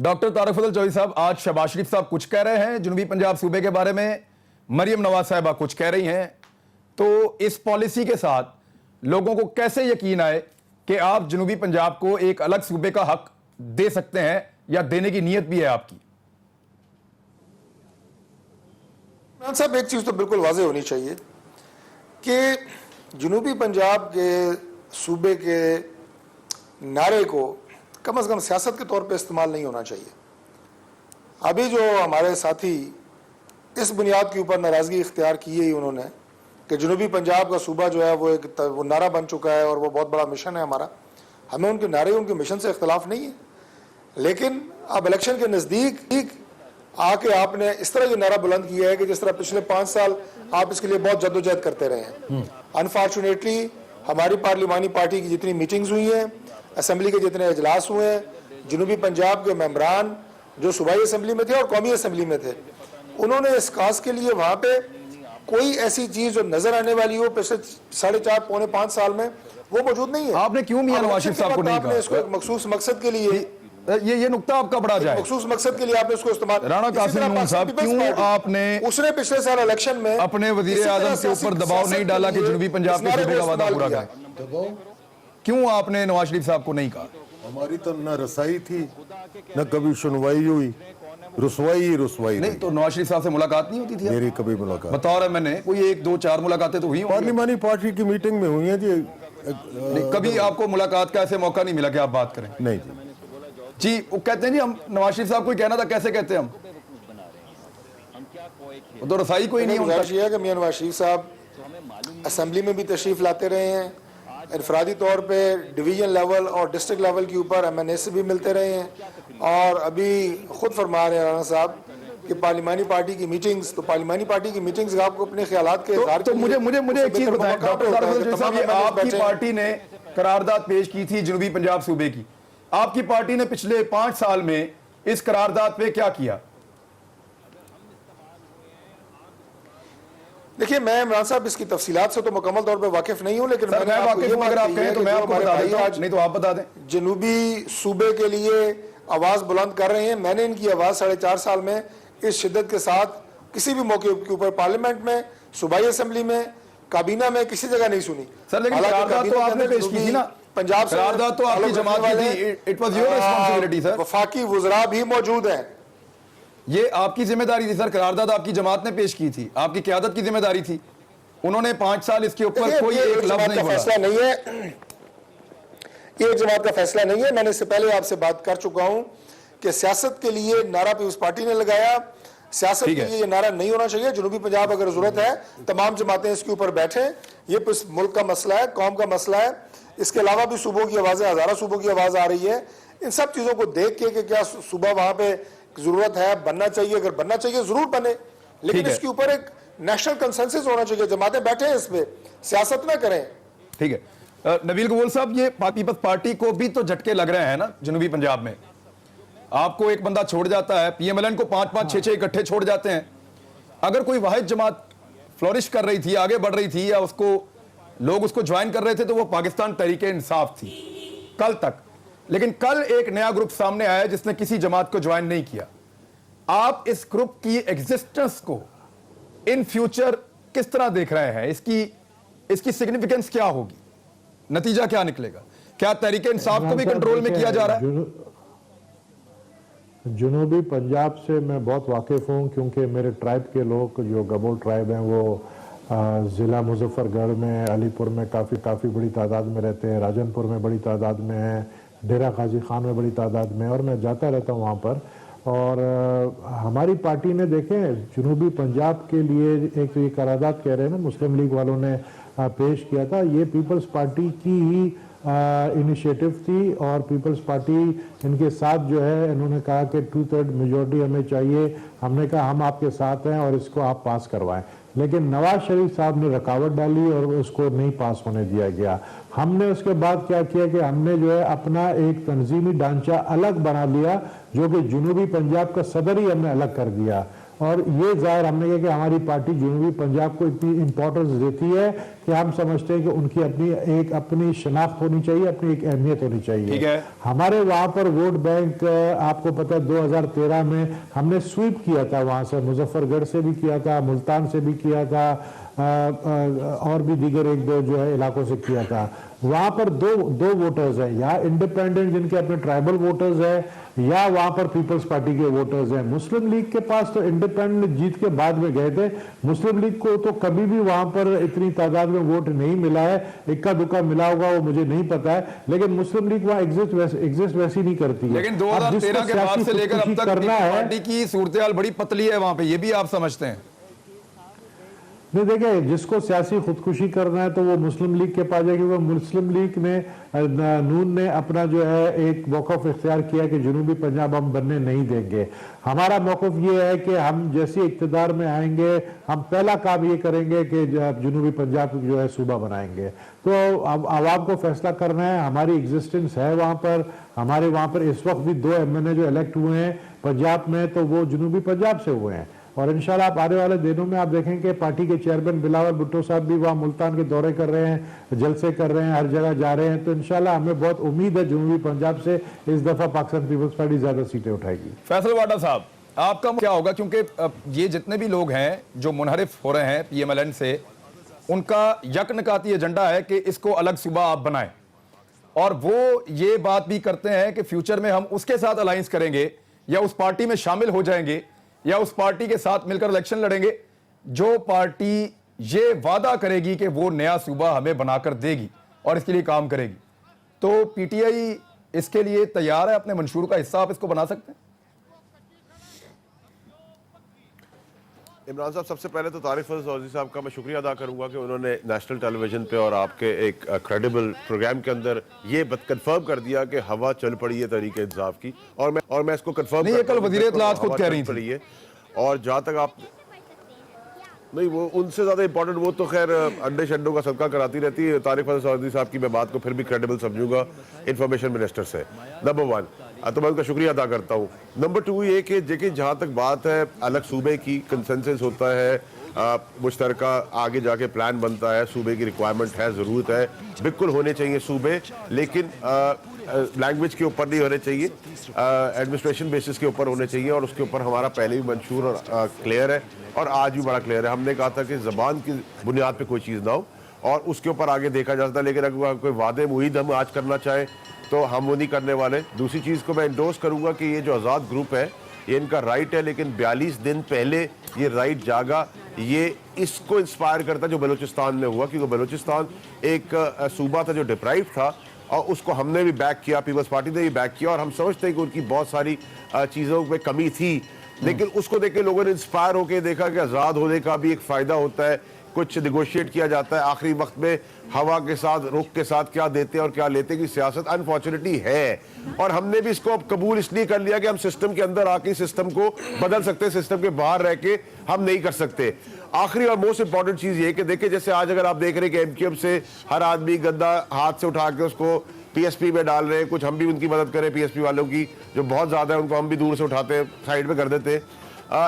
डॉक्टर तारिक फजल चौधरी साहब, आज शहबाज शरीफ साहब कुछ कह रहे हैं जनूबी पंजाब सूबे के बारे में, मरियम नवाज साहिबा कुछ कह रही हैं, तो इस पॉलिसी के साथ लोगों को कैसे यकीन आए कि आप जनूबी पंजाब को एक अलग सूबे का हक दे सकते हैं या देने की नीयत भी है आपकी? साहब, एक चीज तो बिल्कुल वाज़ेह होनी चाहिए कि जनूबी पंजाब के सूबे के नारे को कम से कम सियासत के तौर पे इस्तेमाल नहीं होना चाहिए। अभी जो हमारे साथी इस बुनियाद के ऊपर नाराज़गी इख्तियार की है उन्होंने कि जनूबी पंजाब का सूबा जो है वो नारा बन चुका है और वो बहुत बड़ा मिशन है हमारा। हमें उनके नारे, उनके मिशन से इख्तलाफ नहीं है, लेकिन अब इलेक्शन के नज़दीक आके आपने इस तरह ये नारा बुलंद किया है कि जिस तरह पिछले 5 साल आप इसके लिए बहुत जद्दोजहद करते रहे हैं। अनफॉर्चुनेटली हमारी पार्लिमानी पार्टी की जितनी मीटिंग्स हुई हैं, असम्बली के जितने इजलास हुए हैं, जनूबी पंजाब के मेंबरान जो सूबाई असम्बली में थे और कौमी असम्बली में थे, उन्होंने इस काज के लिए वहाँ पे कोई ऐसी चीज जो नजर आने वाली हो पिछले 4.5 पौने 5 साल में वो मौजूद नहीं है। आपने क्यों मियां नवाज शरीफ साहब को नहीं कहा? इसको एक मखसूस मकसद के लिए, ये नुक्ता आपका बड़ा जाए, मखसूस मकसद के लिए आपने इसको इस्तेमाल। राणा कासिम नून साहब, क्यों आपने उसने पिछले साल इलेक्शन में अपने वजीर आजम के ऊपर दबाव नहीं डाला कि जनूबी पंजाब के सूबे का वादा पूरा करें? क्यों आपने नवाज शरीफ साहब को नहीं कहा? हमारी तो न रसाई थी न कभी सुनवाई हुई, रुसवाई नहीं। तो नवाज शरीफ साहब से मुलाकात नहीं होती थी? मेरी कभी मुलाकात, बतौर है मैंने कोई 1 2 4 मुलाकातें तो हुई होंगी। पार्लिमानी पार्टी की मीटिंग में हुई है जी। कभी आपको मुलाकात का ऐसे मौका नहीं मिला कि आप बात करें? नहीं जी। वो कहते हैं जी हम नवाज शरीफ साहब को ही कहना था, कैसे कहते हैं हम? तो रसाई कोई नहीं होता है कि मियां नवाज शरीफ साहब असेंबली में भी तशरीफ लाते रहे हैं, इनफरादी तौर पे डिवीजन लेवल और डिस्ट्रिक्ट लेवल के ऊपर MNA से भी मिलते रहे हैं, और अभी खुद फरमा रहे हैं राणा साहब कि पार्लिमानी पार्टी की मीटिंग्स, तो पार्लिमानी पार्टी की मीटिंग्स आपको अपने ख्यालात के इज़हार तो मुझे एक चीज बताएं डॉक्टर तारिक फजल साहब, ये आपकी पार्टी ने करारदाद पेश की थी जनूबी पंजाब सूबे की, आपकी पार्टी ने पिछले 5 साल में इस करारदाद पे क्या किया? देखिए, मैं इमरान साहब इसकी तफसीलात से तो मुकम्मल तौर पे वाकिफ नहीं हूं, लेकिन मैं वाकिफ हूं, अगर आप कहें तो मैं आपको बता देता हूं, नहीं तो आप बता दें। जनूबी सूबे के लिए आवाज बुलंद कर रहे हैं। मैंने इनकी आवाज 4.5 साल में इस शिद्दत के साथ किसी भी मौके के ऊपर पार्लियामेंट में, सूबाई असम्बली में, काबीना में किसी जगह नहीं सुनी। सर, लेकिन करारदाद तो आपने पेश की थी ना पंजाब से, करारदाद तो आपकी जमात की थी, it was your responsibility sir. वफाकी वुज़रा भी मौजूद हैं, ये आपकी जिम्मेदारी थी सर, करारदाद आपकी जमात ने पेश की थी, आपकी क़यादत की जिम्मेदारी थी। उन्होंने 5 साल इसके ऊपर कोई एक लफ्ज़ नहीं बोला। फैसला नहीं है, ये एक जमात का फैसला नहीं है। मैंने इससे पहले आपसे बात कर चुका हूं कि सियासत के लिए नारा पीपल्स पार्टी ने लगाया, सियासत के लिए ये नारा नहीं होना चाहिए। जनूबी पंजाब अगर जरूरत है तमाम जमातें इसके ऊपर बैठे, ये मुल्क का मसला है, कौम का मसला है। इसके अलावा भी सूबों की आवाज़ें, हज़ारों सूबों की आवाज़ आ रही है। इन सब चीज़ों को देख के कि क्या सूबा वहाँ पे जरूरत है, बनना चाहिए, अगर बनना चाहिए जरूर बने, लेकिन ठीक है। इसके ऊपर एक नेशनल कंसेंसस होना चाहिए। जमातें बैठे हैं इस पे, सियासत में करें। ठीक है। नबील कबूल साहब, ये पीपल्स पार्टी को भी तो झटके लग रहे हैं ना जनूबी पंजाब में। आपको एक बंदा छोड़ जाता है, पीएमएलएन को 5-5, 6-6 इकट्ठे छोड़ जाते हैं। अगर कोई वाहिद जमात फ्लोरिश कर रही थी, आगे बढ़ रही थी, या उसको लोग उसको ज्वाइन कर रहे थे, तो वो पाकिस्तान तहरीके इंसाफ थी कल तक। लेकिन कल एक नया ग्रुप सामने आया जिसने किसी जमात को ज्वाइन नहीं किया। आप इस ग्रुप की एग्जिस्टेंस को इन फ्यूचर किस तरह देख रहे हैं? इसकी सिग्निफिकेंस क्या होगी? नतीजा क्या निकलेगा? क्या तहरीके इंसाफ को भी कंट्रोल में किया जा रहा है? जनूबी पंजाब से मैं बहुत वाकिफ़ हूँ, क्योंकि मेरे ट्राइब के लोग जो गबोल ट्राइब हैं वो ज़िला मुजफ्फरगढ़ में, अलीपुर में काफ़ी बड़ी तादाद में रहते हैं, राजनपुर में बड़ी तादाद में है, डेरा गाजी खान में बड़ी तादाद में, और मैं जाता रहता हूँ वहाँ पर। और हमारी पार्टी ने देखें जनूबी पंजाब के लिए एक तो ये करारदाद कह रहे हैं ना, मुस्लिम लीग वालों ने पेश किया था, ये पीपल्स पार्टी की ही इनिशिएटिव थी। और पीपल्स पार्टी इनके साथ जो है, इन्होंने कहा कि 2/3 मेजॉरिटी हमें चाहिए। हमने कहा हम आपके साथ हैं और इसको आप पास करवाएं, लेकिन नवाज शरीफ साहब ने रुकावट डाली और उसको नहीं पास होने दिया गया। हमने उसके बाद क्या किया कि हमने जो है अपना एक तंजीमी ढांचा अलग बना लिया, जो कि जनूबी पंजाब का सदर ही हमने अलग कर दिया। और ये जाहिर हमने कहा कि हमारी पार्टी जनूबी पंजाब को इतनी इंपॉर्टेंस देती है कि हम समझते हैं कि उनकी अपनी शनाख्त होनी चाहिए, अपनी एक अहमियत होनी चाहिए। हमारे वहाँ पर वोट बैंक, आपको पता है 2013 में हमने स्वीप किया था, वहाँ से मुजफ्फरगढ़ से भी किया था, मुल्तान से भी किया था, और भी दीगर 1-2 जो है इलाकों से किया था। वहाँ पर दो वोटर्स हैं, या इंडिपेंडेंट जिनके अपने ट्राइबल वोटर्स हैं, या वहाँ पर पीपल्स पार्टी के वोटर्स हैं। मुस्लिम लीग के पास तो इंडिपेंडेंट जीत के बाद में गए थे, मुस्लिम लीग को तो कभी भी वहाँ पर इतनी तादाद में वोट नहीं मिला है, इक्का दुक्का मिला होगा वो मुझे नहीं पता है, लेकिन मुस्लिम लीग वहाँ एग्जिस्ट वैसी नहीं करती है। लेकिन 2013 के बाद से लेकर अब तक पार्टी की सूरत बड़ी पतली है वहाँ पे, ये भी आप समझते हैं? नहीं, देखिए जिसको सियासी खुदकुशी करना है तो वो मुस्लिम लीग के पास जाएगी। वो मुस्लिम लीग ने, नून ने अपना जो है एक मौक़िफ़ इख्तियार किया कि जनूबी पंजाब हम बनने नहीं देंगे। हमारा मौक़िफ़ ये है कि हम जैसे इक़्तिदार में आएंगे, हम पहला काम ये करेंगे कि जनूबी पंजाब जो है सूबा बनाएंगे। तो अब आवाम को फैसला करना है, हमारी एग्जिस्टेंस है वहाँ पर। हमारे वहाँ पर इस वक्त भी 2 MNA जो इलेक्ट हुए हैं पंजाब में, तो वो जनूबी पंजाब से हुए हैं। और इंशाल्लाह आप आने वाले दिनों में आप देखेंगे पार्टी के चेयरमैन बिलावल भुट्टो साहब भी वहाँ मुल्तान के दौरे कर रहे हैं, जलसे कर रहे हैं, हर जगह जा रहे हैं। तो इंशाल्लाह हमें बहुत उम्मीद है जनूबी पंजाब से इस दफ़ा पाकिस्तान पीपल्स पार्टी ज़्यादा सीटें उठाएगी। फैसल वाडा साहब, आपका क्या होगा? क्योंकि ये जितने भी लोग हैं जो मुनहरिफ हो रहे हैं पीएमएलएन से, उनका यकनकाती एजेंडा है कि इसको अलग सूबा आप बनाएं, और वो ये बात भी करते हैं कि फ्यूचर में हम उसके साथ अलायंस करेंगे, या उस पार्टी में शामिल हो जाएंगे, या उस पार्टी के साथ मिलकर इलेक्शन लड़ेंगे जो पार्टी ये वादा करेगी कि वो नया सूबा हमें बनाकर देगी और इसके लिए काम करेगी। तो पीटीआई इसके लिए तैयार है? अपने मंशूर का हिस्सा आप इसको बना सकते हैं? इमरान साहब, सबसे पहले तो तारिक फजल चौधरी साहब का मैं शुक्रिया अदा करूंगा कि उन्होंने नेशनल टेलीविजन पे और आपके एक क्रेडिबल प्रोग्राम के अंदर ये कंफर्म कर दिया कि हवा चल पड़ी है तहरीक इंसाफ की। और मैं इसको कंफर्म नहीं, ये कल वज़ीर इत्तलाआत खुद कह रही थी। और जहाँ तक आप नहीं, वो उनसे ज़्यादा इंपॉर्टेंट, वो तो खैर अंडे शंडों का सदका कराती रहती है। तारिक फजल चौधरी साहब की मैं बात को फिर भी क्रेडिबल समझूंगा इंफॉर्मेशन मिनिस्टर से, नंबर 1। तो मैं उनका शुक्रिया अदा करता हूँ। नंबर 2 ये कि देखिए जहाँ तक बात है अलग सूबे की, कंसेंसस होता है, मुश्तरका आगे जाके प्लान बनता है, सूबे की रिक्वायरमेंट है, ज़रूरत है, बिल्कुल होने चाहिए सूबे, लेकिन लैंग्वेज के ऊपर नहीं होने चाहिए, एडमिनिस्ट्रेशन बेसिस के ऊपर होने चाहिए। और उसके ऊपर हमारा पहले भी मंशूर और क्लियर है, और आज भी बड़ा क्लियर है। हमने कहा था कि ज़बान की बुनियाद पे कोई चीज़ ना हो और उसके ऊपर आगे देखा जा सकता है, लेकिन अगर कोई वादे मुईद हम आज करना चाहें तो हम वो नहीं करने वाले। दूसरी चीज़ को मैं इंडोर्स करूँगा कि ये जो आज़ाद ग्रुप है ये इनका राइट है, लेकिन 42 दिन पहले ये राइट जागा, ये इसको इंस्पायर करता जो बलूचिस्तान में हुआ, क्योंकि बलूचिस्तान एक सूबा था जो डिप्राइव था, और उसको हमने भी बैक किया, पीपल्स पार्टी ने भी बैक किया। और हम समझते हैं कि उनकी बहुत सारी चीज़ों में कमी थी, लेकिन उसको देख के लोगों ने इंस्पायर होकर देखा कि आज़ाद होने का भी एक फ़ायदा होता है, कुछ निगोशिएट किया जाता है, आखिरी वक्त में हवा के साथ, रुख के साथ क्या देते हैं और क्या लेते की सियासत अनफॉर्चुनेटली है। और हमने भी इसको अब कबूल इसलिए कर लिया कि हम सिस्टम के अंदर आके सिस्टम को बदल सकते हैं, सिस्टम के बाहर रह के हम नहीं कर सकते। आखिरी और मोस्ट इंपॉर्टेंट चीज ये कि देखिए, जैसे आज अगर आप देख रहे हैं कि एमक्यूएम से हर आदमी गद्दा हाथ से उठा के उसको पीएसपी में डाल रहे हैं, कुछ हम भी उनकी मदद करें, पीएसपी वालों की जो बहुत ज्यादा है उनको हम भी दूर से उठाते हैं, साइड में कर देते हैं।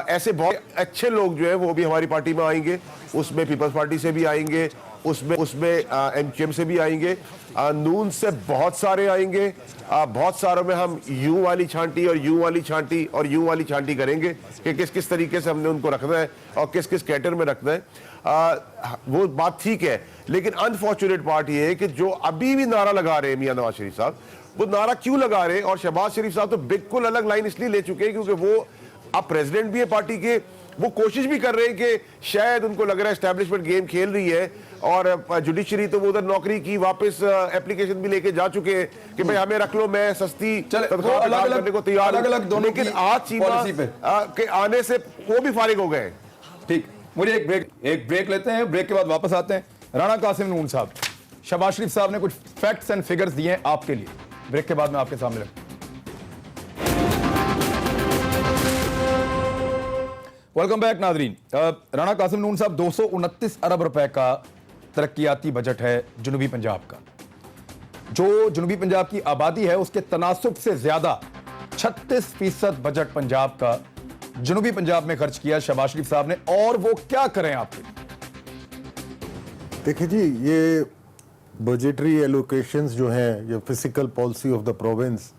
ऐसे बहुत अच्छे लोग जो है वो भी हमारी पार्टी में आएंगे, उसमें पीपल्स पार्टी से भी आएंगे, उसमें एमक्यूएम से भी आएंगे, नून से बहुत सारे आएंगे। बहुत सारों में हम यूं वाली छांटी और यूं वाली छांटी और यूं वाली छांटी करेंगे कि किस किस तरीके से हमने उनको रखना है और किस किस कैटर में रखना है। वो बात ठीक है, लेकिन अनफॉर्चुनेट पार्ट ये है कि जो अभी भी नारा लगा रहे हैं मियां नवाज शरीफ साहब, वो नारा क्यों लगा रहे हैं? और शहबाज शरीफ साहब तो बिल्कुल अलग लाइन इसलिए ले चुके हैं क्योंकि वो अब प्रेसिडेंट भी है पार्टी के, वो कोशिश भी कर रहे हैं कि शायद उनको लग रहा है एस्टैब्लिशमेंट गेम खेल रही है, और जुडिशरी तो वो उधर नौकरी की वापस एप्लीकेशन भी लेके जा चुके हैं कि भाई हमें रख लो, मैं सस्ती तनख्वाह करने को तैयार हूं। लेकिन आज चीमा के आने से वो भी फारिग हो गए। ठीक, मुझे एक ब्रेक लेते हैं, ब्रेक के बाद वापस आते हैं। राणा कासिम नून साहब, शहबाज शरीफ साहब ने कुछ फैक्ट्स एंड फिगर्स दिए हैं आपके लिए, ब्रेक के बाद मैं आपके सामने रखूं। वेलकम बैक नाजरीन। राणा कासिम नून साहब, 229 अरब रुपए का तरक्कियाती बजट है जुनूबी पंजाब का। जो जुनूबी पंजाब की आबादी है उसके तनासुब से ज्यादा 36% बजट पंजाब का जुनूबी पंजाब में खर्च किया शहबाज शरीफ साहब ने, और वो क्या करें आपके? देखिए जी, ये बजटरी एलोकेशंस जो हैं, ये physical policy of the province,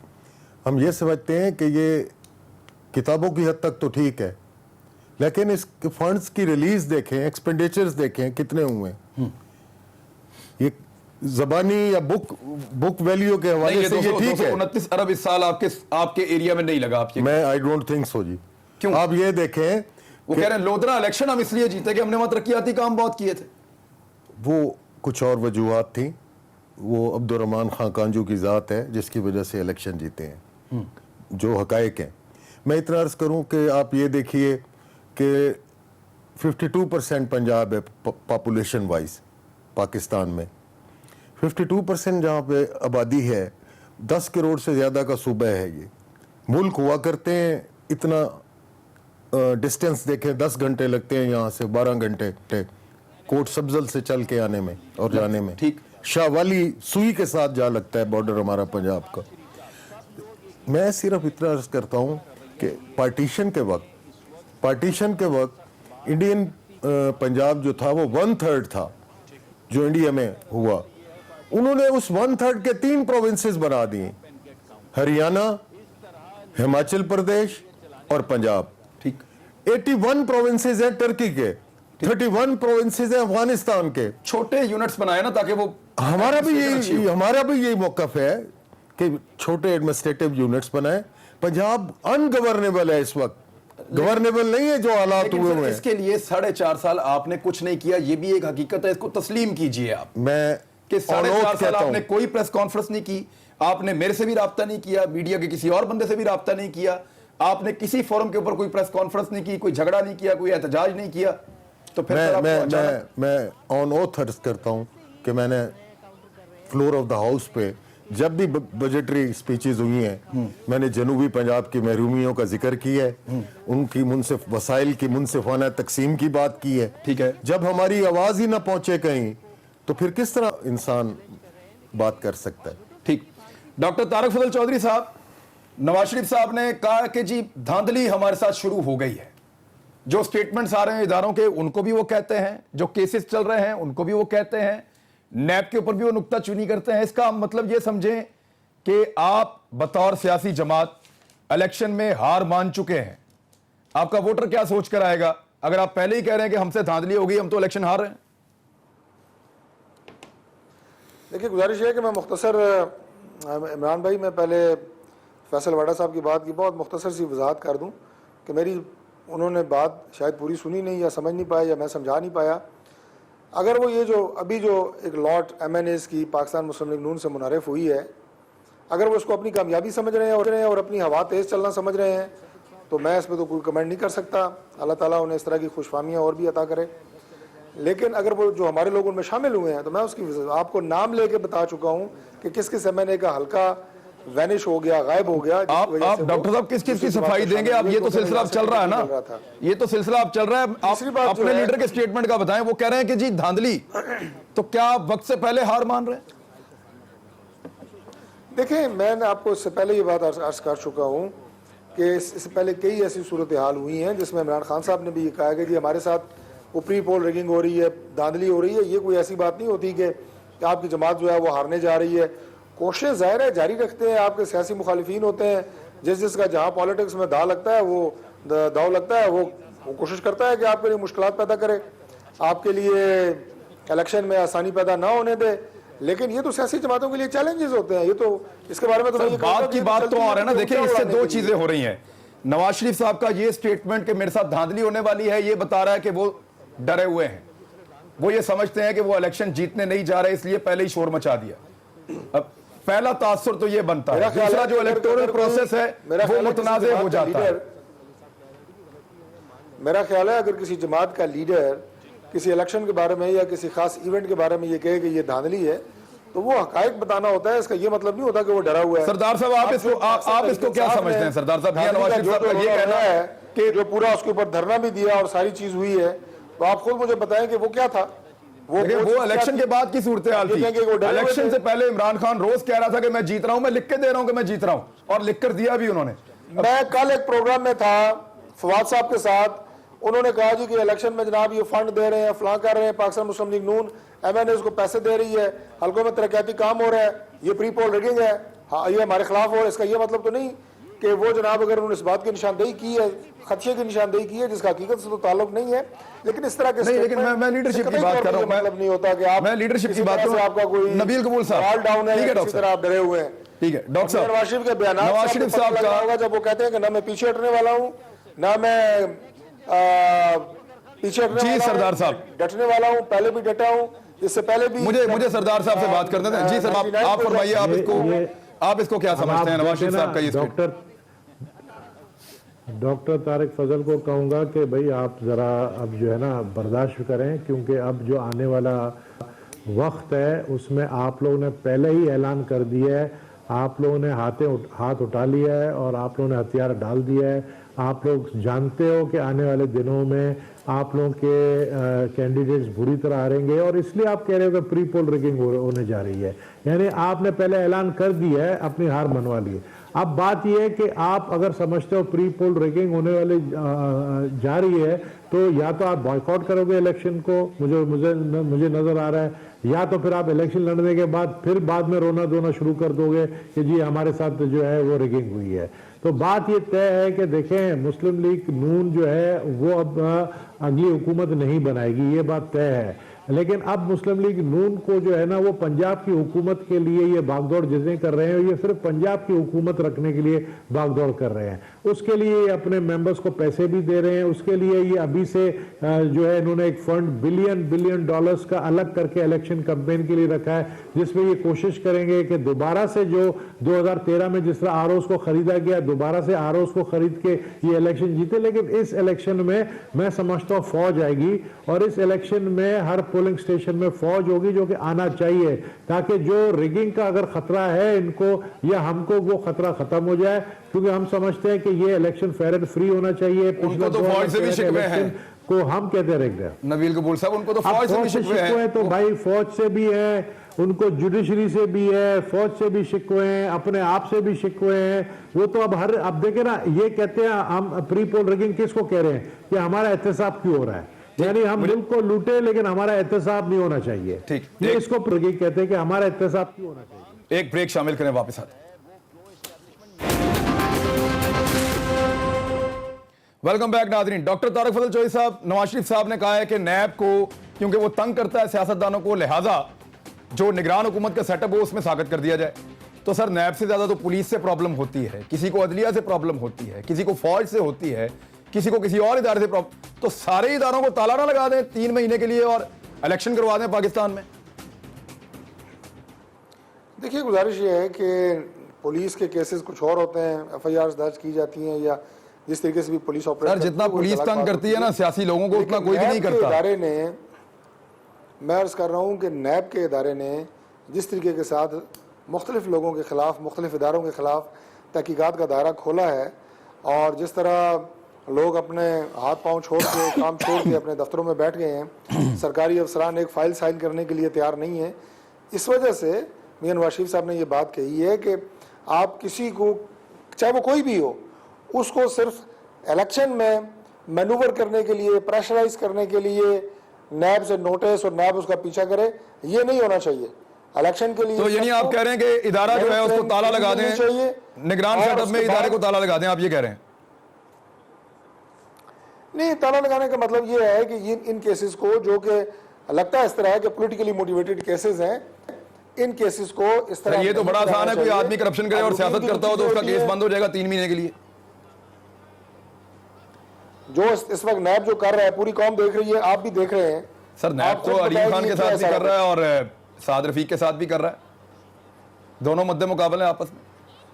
हम ये समझते हैं कि ये किताबों की हद तक तो ठीक है, लेकिन इस फंड्स की रिलीज देखें, एक्सपेंडिचर्स देखें कितने हुए। ये जबानी या बुक वैल्यू के हवाले से ये ठीक है। 229 अरब इस साल आपके एरिया में नहीं लगा आपके? मैं आई डोंट थिंक सो जी। क्यों? आप ये देखें, वो कह रहे हैं लोधरा इलेक्शन हम इसलिए जीते कि हमने वहां तरक्कियाती काम बहुत किए थे। वो कुछ और वजूहात थी, वो अब्दुर्रहमान खान कांजू की ज़ात है जिसकी वजह से इलेक्शन जीते हैं, जो हकायक हैं। मैं इतना अर्ज करूं कि आप ये देखिए कि 52% पंजाब है पॉपुलेशन वाइज पाकिस्तान में, 52% जहाँ पे आबादी है, 10 करोड़ से ज़्यादा का सूबा है ये। मुल्क हुआ करते हैं इतना डिस्टेंस देखें, 10 घंटे लगते हैं यहाँ से, 12 घंटे कोट सब्जल से चल के आने में और जाने में। ठीक, शाहवाली सुई के साथ जा लगता है बॉर्डर हमारा पंजाब का। मैं सिर्फ इतना अर्ज करता हूँ कि पार्टीशन के वक्त इंडियन पंजाब जो था वो 1/3 था जो इंडिया में हुआ। उन्होंने उस 1/3 के 3 प्रोविंसेस बना दिए, हरियाणा, हिमाचल प्रदेश और पंजाब। ठीक, 81 प्रोविंसेस हैं टर्की के, 31 प्रोविंसेस हैं अफगानिस्तान के। छोटे यूनिट्स बनाए ना ताकि वो हमारा भी यही मौकफ है कि छोटे एडमिनिस्ट्रेटिव यूनिट्स बनाए। पंजाब अनगवर्नेबल है इस वक्त, गवर्नेबल नहीं है जो हालात हुए हैं। इसके लिए 4.5 साल आपने कुछ नहीं किया, ये भी एक हकीकत है, इसको तस्लीम कीजिए आप। मैं कि 4.5 साल आपने कोई प्रेस कॉन्फ्रेंस नहीं की, आपने मेरे से भी राब्ता नहीं किया, मीडिया के किसी और बंदे से भी राब्ता नहीं किया, आपने किसी फोरम के ऊपर कोई प्रेस कॉन्फ्रेंस नहीं की, कोई झगड़ा नहीं किया, कोई एहतजाज नहीं किया। तो फिर मैं ऑन ओथ अर्ज करता हूं कि मैंने फ्लोर ऑफ द हाउस पे जब भी बजटरी स्पीचेस हुई हैं, मैंने जनूबी पंजाब की महरूमियों का जिक्र किया है, उनकी मुनसिफ वसाइल की मुनसिफाना तकसीम की बात की है। ठीक है, जब हमारी आवाज ही ना पहुंचे कहीं तो फिर किस तरह इंसान बात कर सकता है। ठीक, डॉक्टर तारक फजल चौधरी साहब, नवाज शरीफ साहब ने कहा कि जी धांधली हमारे साथ शुरू हो गई है। जो स्टेटमेंट्स आ रहे हैं इदारों के उनको भी वो कहते हैं, जो केसेस चल रहे हैं उनको भी वो कहते हैं, नैब के ऊपर भी वो नुक्ताचीनी करते हैं। इसका मतलब ये समझें कि आप बतौर सियासी जमात इलेक्शन में हार मान चुके हैं। आपका वोटर क्या सोच कर आएगा अगर आप पहले ही कह रहे हैं कि हमसे धांधली हो गई, हम तो इलेक्शन हार रहे हैं? देखिए, गुजारिश है कि मैं मुख्तसर, इमरान भाई, मैं पहले फैसल वाडा साहब की बात की बहुत मुख्तसर सी वजाहत कर दूं कि मेरी उन्होंने बात शायद पूरी सुनी नहीं या समझ नहीं पाया या मैं समझा नहीं पाया। अगर वो ये जो अभी जो एक लॉट MNAs की पाकिस्तान मुस्लिम लीग नून से मुनारिफ हुई है, अगर वो उसको अपनी कामयाबी समझ रहे हैं और अपनी हवा तेज़ चलना समझ रहे हैं, तो मैं इस पर तो कोई कमेंट नहीं कर सकता। अल्लाह ताला उन्हें इस तरह की खुशफहमियाँ और भी अता करे। लेकिन अगर वो जो हमारे लोग उनमें शामिल हुए हैं तो मैं उसकी आपको नाम लेके बता चुका हूँ कि किस किस एमएनए का हल्का वैनिश हो गया, गायब हो गया। आप डॉक्टर साहब किस किस की सफाई देंगे? आप ये तो सिलसिला अब चल रहा है ना, ये तो सिलसिला अब चल रहा है। आप अपने लीडर के स्टेटमेंट का बताएं। वो कह रहे हैं कि जी धांधली, तो क्या आप वक्त से पहले हार मान रहे हैं? देखिए, मैंने आपको इससे पहले ये बात अर्ज कर चुका हूँ कि इससे पहले कई ऐसी सूरत हाल हुई हैं जिसमें इमरान खान साहब ने भी ये कहा कि जी हमारे साथ वो प्री पोल रिगिंग हो रही है, धांधली हो रही है। ये कोई ऐसी बात नहीं होती कि आपकी जमात जो है वो हारने जा रही है। कोशिश ज़ाहिर है जारी रखते हैं, आपके सियासी मुखालिफिन होते हैं, जिसका जहाँ पॉलिटिक्स में दाव लगता है वो कोशिश करता है कि आपके लिए मुश्किलात पैदा करे, आपके लिए इलेक्शन में आसानी पैदा ना होने दे। लेकिन ये तो सियासी जमातों के लिए चैलेंजेस होते हैं। ये तो इसके बारे में तो बात की बात तो आ रहा है ना। देखिए, इससे दो चीजें हो रही हैं। नवाज शरीफ साहब का ये स्टेटमेंट कि मेरे साथ धांधली होने वाली है, ये बता रहा है कि वो डरे हुए हैं, वो ये समझते हैं कि वो इलेक्शन जीतने नहीं जा रहे, इसलिए पहले ही शोर मचा दिया। अब पहला तासुर तो ये बनता है, दूसरा जो इलेक्टोरल प्रोसेस है वो मुतनाज़े हो जाता है। मेरा ख्याल है अगर किसी जमात का लीडर किसी इलेक्शन के बारे में या किसी खास इवेंट के बारे में ये कहे कि ये धांधली है, तो वो हकायक बताना होता है। इसका ये मतलब नहीं होता कि वो डरा हुआ है। सरदार साहब, आप इसको क्या समझते हैं? सरदार साहब, नवाज शरीफ साहब का ये कहना है कि जो पूरा उसके ऊपर धरना भी दिया और सारी चीज हुई है, तो आप खुद मुझे बताएं कि वो क्या था। वो इलेक्शन के बाद की सूरत हाल थी। इलेक्शन से पहले इमरान खान रोज कह रहा था कि मैं जीत रहा हूं, मैं लिख के दे रहा हूं कि मैं जीत रहा हूं, और लिख कर दिया भी उन्होंने। मैं कल एक प्रोग्राम में था फवाद साहब के साथ, उन्होंने कहा जी कि इलेक्शन में जनाब ये फंड दे रहे हैं, फलां कर रहे हैं, पाकिस्तान मुस्लिम लीग नून एमएनए को पैसे दे रही है, हल्कों में तरक्याती काम हो रहा है, ये प्री पोल रिगिंग है, हाँ ये हमारे खिलाफ हो। इसका ये मतलब तो नहीं कि वो जनाब अगर उन्होंने इस बात की निशानदेही की है, खदशे की निशानदेही की है जिसका हकीकत से तो ताल्लुक नहीं है, लेकिन इस तरह के नहीं, लेकिन मैं लीडरशिप की बात कर रहा हूं। मतलब नहीं होता कि आप मैं लीडरशिप की बात से आपका कोई नबील कबूल साहब डाउन है, ठीक है इसी तरह आप डरे हुए हैं। ठीक है डॉक्टर साहब, नवाज शरीफ के बयान नवाज शरीफ साहब का होगा जब वो कहते हैं कि ना मैं पीछे हटने वाला हूँ, ना मैं पीछे हटने जी सरदार साहब डटने वाला हूँ, पहले भी डटा हूँ, इससे पहले भी। मुझे सरदार साहब से बात करते थे। जी सर, आप फरमाइए, आप इसको क्या समझते हैं नवाज शरीफ साहब का ये? डॉक्टर तारिक फजल को कहूँगा कि भाई आप ज़रा अब जो है ना बर्दाश्त करें, क्योंकि अब जो आने वाला वक्त है उसमें आप लोगों ने पहले ही ऐलान कर दिया है, आप लोगों ने हाथ उठा लिया है और आप लोगों ने हथियार डाल दिया है। आप लोग जानते हो कि आने वाले दिनों में आप लोगों के कैंडिडेट्स बुरी तरह हारेंगे, और इसलिए आप कह रहे हो कि प्री पोल रिगिंग होने जा रही है। यानी आपने पहले ऐलान कर दिया है, अपनी हार मनवा ली है। अब बात यह है कि आप अगर समझते हो प्री पोल रिगिंग होने वाली जा रही है, तो या तो आप बॉयकॉट करोगे इलेक्शन को, मुझे नजर आ रहा है, या तो फिर आप इलेक्शन लड़ने के बाद फिर बाद में रोना धोना शुरू कर दोगे कि जी हमारे साथ जो है वो रिगिंग हुई है। तो बात ये तय है कि देखें, मुस्लिम लीग नून जो है वो अब अगली हुकूमत नहीं बनाएगी, ये बात तय है। लेकिन अब मुस्लिम लीग नून को जो है ना वो पंजाब की हुकूमत के लिए ये भागदौड़ जिसे कर रहे हैं, ये सिर्फ पंजाब की हुकूमत रखने के लिए भागदौड़ कर रहे हैं। उसके लिए ये अपने मेंबर्स को पैसे भी दे रहे हैं, उसके लिए ये अभी से जो है इन्होंने एक फंड बिलियन डॉलर्स का अलग करके इलेक्शन कैंपेन के लिए रखा है, जिसमें ये कोशिश करेंगे कि दोबारा से जो 2013 में जिस तरह आरओस को खरीदा गया, दोबारा से आरओस को खरीद के ये इलेक्शन जीते। लेकिन इस इलेक्शन में मैं समझता हूँ फौज आएगी, और इस इलेक्शन में हर पोलिंग स्टेशन में फौज होगी जो कि आना चाहिए, ताकि जो रिगिंग का अगर खतरा है इनको या हमको, वो खतरा खत्म हो जाए। क्योंकि हम समझते हैं कि ये इलेक्शन फेयर एंड फ्री होना चाहिए। उनको तो फौज से भी शिकवे हैं, को हम कहते रहेंगे नबील कबूल साहब, उनको तो फौज से भी शिकवे हैं। तो भाई फौज से भी है, उनको जुडिशरी से भी है, फौज से भी शिकवे हैं, अपने आप से भी शिकवे हैं। वो तो अब देखे ना, ये कहते हैं हम प्री पोल रिगिंग किसको कह रहे हैं कि हमारा एहतसाब क्यों हो रहा है, यानी हम मुल्क को लूटे लेकिन हमारा एहतसाब नहीं होना चाहिए। ठीक, ये इसको रिगिंग कहते हैं कि हमारा एहतसाब क्यों होना चाहिए। एक ब्रेक शामिल करें, वापस आते हैं। वेलकम बैक नाज़रीन। डॉक्टर तारिक फजल चौधरी साहब, नवाज शरीफ साहब ने कहा है कि नैब को क्योंकि वो तंग करता है सियासतदानों को, लिहाजा जो निगरान हुकूमत का सेटअप हो उसमें साकत कर दिया जाए। तो सर, नैब से ज्यादा तो पुलिस से प्रॉब्लम होती है, किसी को अदलिया से प्रॉब्लम होती है, किसी को फौज से होती है, किसी को किसी और इदारे से प्रॉब्लम। तो सारे इदारों को ताला ना लगा दें 3 महीने के लिए और इलेक्शन करवा दें पाकिस्तान में। देखिए, गुजारिश ये है कि पुलिस के केसेस कुछ और होते हैं, FIRs दर्ज की जाती हैं, या जिस तरीके से भी पुलिस ऑपरेट सर, जितना पुलिस तंग करती है ना सियासी लोगों को, उतना कोई भी नहीं करता। इदारे ने मैं अर्ज़ कर रहा हूँ कि नैब के इदारे ने जिस तरीके के साथ मुख्तलिफ लोगों के ख़िलाफ़, मुख्तलिफ इदारों के ख़िलाफ़ तहकीकात का दायरा खोला है और जिस तरह लोग अपने हाथ पांव छोड़ के, काम छोड़ के अपने दफ्तरों में बैठ गए हैं, सरकारी अफसरान एक फ़ाइल साइन करने के लिए तैयार नहीं है, इस वजह से मियां नवाज शरीफ साहब ने ये बात कही है कि आप किसी को, चाहे वो कोई भी हो, उसको सिर्फ इलेक्शन में मैनूवर करने के लिए, प्रेशराइज करने के लिए नैब से नोटिस और नैब उसका पीछा करे, ये नहीं होना चाहिए। इलेक्शन के लिए तो यानी आप कह रहे हैं कि इदारा जो है उसको ताला लगा दें, निगरान सेटअप में इदारे को ताला लगा दें, आप ये कह रहे हैं? नहीं, ताला लगाने का मतलब ये है कि इन केसेस को, जो कि लगता है इस तरह है कि पॉलिटिकली मोटिवेटेड केसेस हैं, इन केसेस को इस तरह, ये तो बड़ा आसान है, कोई आदमी करप्शन करे और सियासत करता हो तो उसका केस बंद हो जाएगा 3 महीने के लिए। जो इस वक्त नैब जो कर रहा है, पूरी कौम देख रही है, आप भी देख रहे हैं सर। नैब तो अरीफ खान के साथ भी कर रहा है और साद रफीक के साथ भी कर रहा है, दोनों मद्दे मुकाबले आपस में।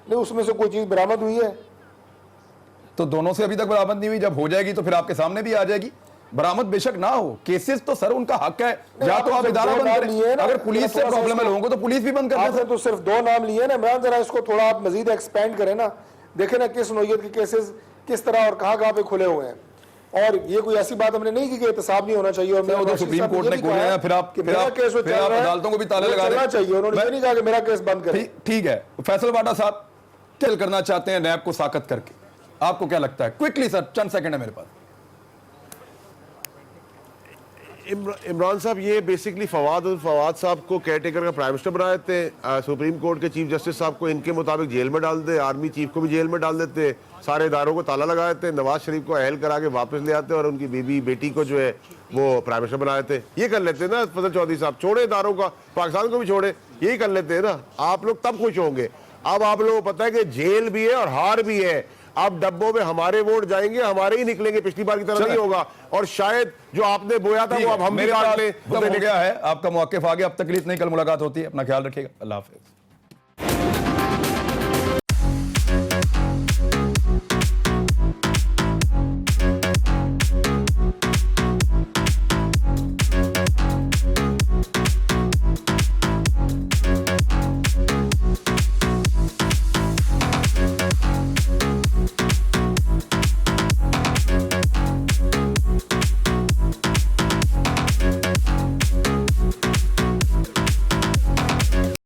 नहीं, उसमें से कोई चीज बरामद हुई है? तो दोनों से अभी तक बरामद नहीं हुई, जब हो जाएगी तो फिर आपके सामने भी आ जाएगी। बरामद बेशक ना हो, केसेस तो सर उनका हक है, या तो आप इदारा बंद करें, अगर पुलिस से प्रॉब्लम है लोगों को तो पुलिस भी बंद कर आपने तो सिर्फ 2 नाम लिए ना इमरान, जरा इसको थोड़ा आप मजीद एक्सपेंड करें ना, देखें ना किस नौयत के केसेस किस तरह और कहां पे खुले हुए हैं। और ये कोई ऐसी बात हमने नहीं की कि एहतसाब नहीं होना चाहिए, और मैं तो सुप्रीम कोर्ट ने खोले हैं, फिर आप अदालतों को भी ताले लगा देना चाहिए। उन्होंने ये नहीं कहा कि मेरा केस बंद करें। ठीक है, फैसल वाडा साहब किल करना चाहते हैं नैब को साकत करके, आपको क्या लगता है? क्विकली सर, चंद सेकंड है मेरे पास। इमरान साहब, ये बेसिकली फवाद साहब को केयर टेकर का प्राइम मिनिस्टर बनाए थे, सुप्रीम कोर्ट के चीफ जस्टिस साहब को इनके मुताबिक जेल में डाल दे, आर्मी चीफ को भी जेल में डाल देते, सारे इदारों को ताला लगा देते, नवाज शरीफ को अहल करा के वापस ले आते और उनकी बीबी बेटी को जो है वो प्राइम मिनिस्टर बनाए थे। ये कर लेते ना फजल चौधरी साहब, छोड़े इदारों का, पाकिस्तान को भी छोड़े, यही कर लेते हैं ना, आप लोग तब खुश होंगे। अब आप लोगों को पता है कि जेल भी है और हार भी है, अब डब्बों में हमारे वोट जाएंगे, हमारे ही निकलेंगे, पिछली बार की तरह नहीं होगा, और शायद जो आपने बोया था वो अब हम भी काट लें। हो गया है, आपका मौक़िफ़ आ गया, अब तक के लिए इतनी, कल मुलाकात होती है, अपना ख्याल रखिएगा, अल्लाह हाफ़िज़।